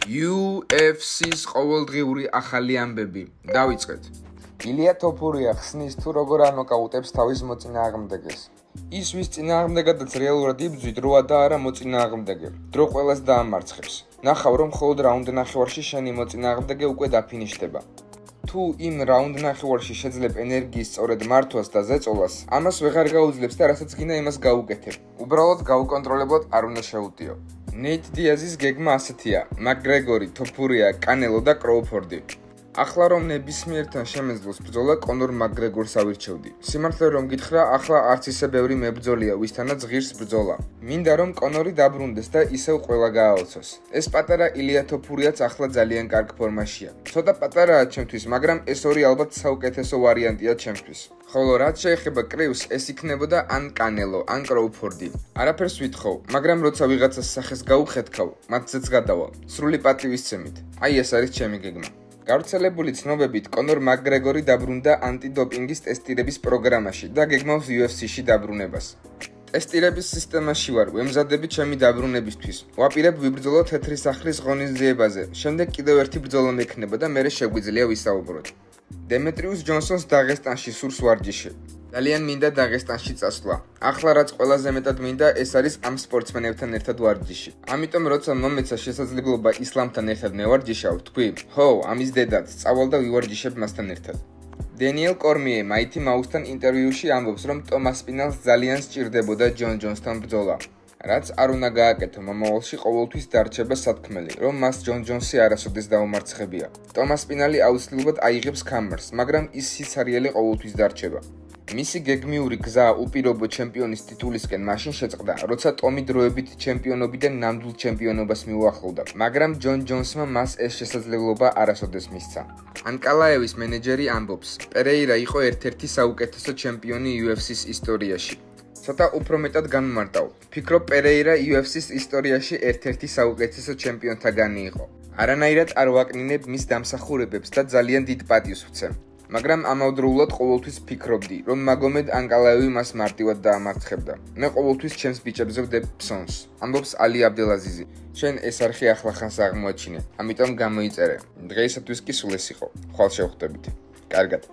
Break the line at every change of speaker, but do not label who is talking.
UFC-ს ყოველდღიური ახალი ამბები. დავიწყეთ.
ილია თოფურია ხსნის თუ როგორ ანოკაუტებს თავის მოწინააღმდეგეს.
ის ვის წინააღმდეგადაც რეალურად იბრძვით, როა და არა მოწინააღმდეგე. დრო ყველას დაამარცხებს. ნახავ, რომ მხოლოდ რაუნდ ნახევარში შენი მოწინააღმდეგე უკვე დაფინიშდება. თუ იმ რაუნდ ნახევარში შეძლებ ენერგიის სწორედ მართვას და ზეწოლას, ამას ვეღარ გაუძლებს და რასაც გინდა იმას გაუკეთებ. უბრალოდ გაუკონტროლებლად არ უნდა შეუტიო. ნეით დიაზის გეგმა ასეთია: მაკგრეგორი, თოფურია, კანელო და კროუფორდი. ახლა რომ ნებისმიერთან შემეძლოს ბრძოლა, კონორ მაკგრეგორს ავირჩევდი. სიმართლე რომ გითხრა, ახლა არც ისე ბევრი მებრძოლია, ვისთანაც ღირს ბრძოლა. მინდა რომ კონორი დაბრუნდეს და ისევ ყველა გააოცოს. ეს პატარა ილია თოფურიაც ახლა ძალიან კარგ ფორმაშია. ცოტა პატარაა ჩემთვის, მაგრამ ეს ორი ალბათ საუკეთესო ვარიანტია ჩემთვის. ხოლო რაც შეეხება კრივს, ეს იქნებოდა ან კანელო, ან კროუფორდი. არაფერს ვითხოვ, მაგრამ როცა ვიღაცას სახეს გაუხედავ, მათზეც გადავა. სრული პატივისცემით. აი ეს არის ჩემი გეგმა. გავრცელებული ცნობებით, კონორ მაკგრეგორი დაბრუნდა ანტიდოპინგის ტესტირების პროგრამაში და გეგმავს UFC-ში დაბრუნებას. ტესტირების სისტემაში ვარ, ვემზადები ჩემი დაბრუნებისთვის. ვაპირებ ვიბრძოლო თეთრი სახლის ღონისძიებაზე. შემდეგ კიდევ ერთი ბრძოლა მექნება და მერე შეგვიძლია ვისაუბროთ. დემეტრიუს ჯონსონს დაღესტანში სურს ვარჯიში. ძალიან მინდა დაღესტანში წასვლა. ახლა რაც ყველაზე მეტად მინდა, ეს არის ამ სპორტსმენებთან ერთად ვარჯიში. ამიტომ როცა მომეცა შესაძლებლობა ისლამთან ერთად მევარჯიშავ, თქვი: "ჰო, ამის დედაც, წავალ და ვივარჯიშებ მასთან ერთად." დენიელ კორმიე მაითი მაუსთან ინტერვიუში ამბობს, რომ ტომას პინალს ძალიან სჭირდებოდა ჯონ ჯონსთან ბრძოლა. რაც არ უნდა გააკეთო, მომავალში ყოველთვის დარჩება სათქმელი, რომ მას ჯონ ჯონსი არასოდეს დაუმარცხებია. ტომას პინალი აუცილებლად აიღებს ქამერს, მაგრამ ის სიცარიელი ყოველთვის დარჩება. მისი გეგმიური გზა უპირობო ჩემპიონის ტიტულისკენ მაშინ შეწყდა, როცა ტომი დროებით ჩემპიონობიდან ნამდვილ ჩემპიონობას მიუახლოვდა, მაგრამ ჯონ ჯონსმა მას ეს შესაძლებლობა არასოდეს მისცა. ანკალაევის მენეჯერი ამბობს: პერეირა იყო ერთ-ერთი საუკეთესო ჩემპიონი UFC-ს ისტორიაში. ცოტა უფრო მეტად განმარტავ. ფიქრობ, პერეირა UFC-ს ისტორიაში ერთ-ერთი საუკეთესო ჩემპიონთაგანი იყო. არანაირად არ ვაკნინებ მის დამსახურებებს და ძალიან დიდ პატივს ვცემ. მაგრამ ამავდროულად ყოველთვის ფიქრობდი, რომ მაგომედ ანკალაევი მას მარტივად დაამარცხებდა. მე ყოველთვის ჩემს ბიჭებზე ვდებ ფსონს. ამბობს ალი აბდელაზიზი. შენ ეს არხი ახლახანს აღმოაჩინე, ამიტომ გამოიწერე. დღეისათვის კი სულ ეს იყო. ხვალ შევხვდებით. კარგად.